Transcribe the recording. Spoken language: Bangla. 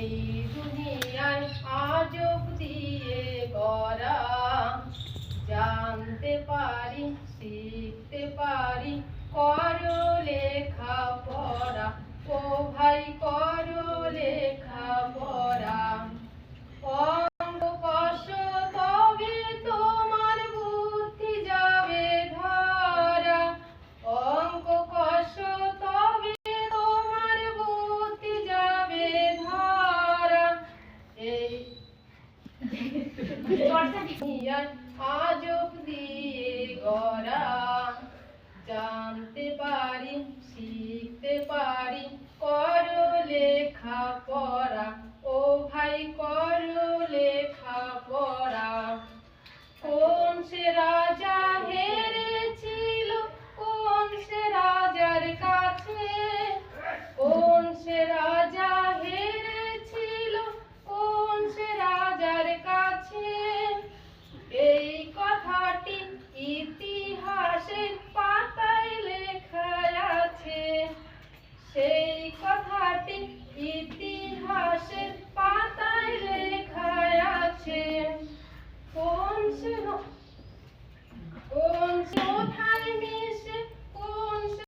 এই দুনিয়ায় আজব দিয়ে গড়া, জানতে পারি শিখতে পারি করো লেখা পড়া, ও ভাই করো লেখা পড়া। অঙ্ক কষ তবে তোমার বুদ্ধি যাবে ধরা, অঙ্ক কষ তবে তোমার বুদ্ধি যাবে ধরা। এই আজব দিয়ে গড়া, জানতে পারি শিখতে পারি করো লেখা পড়া।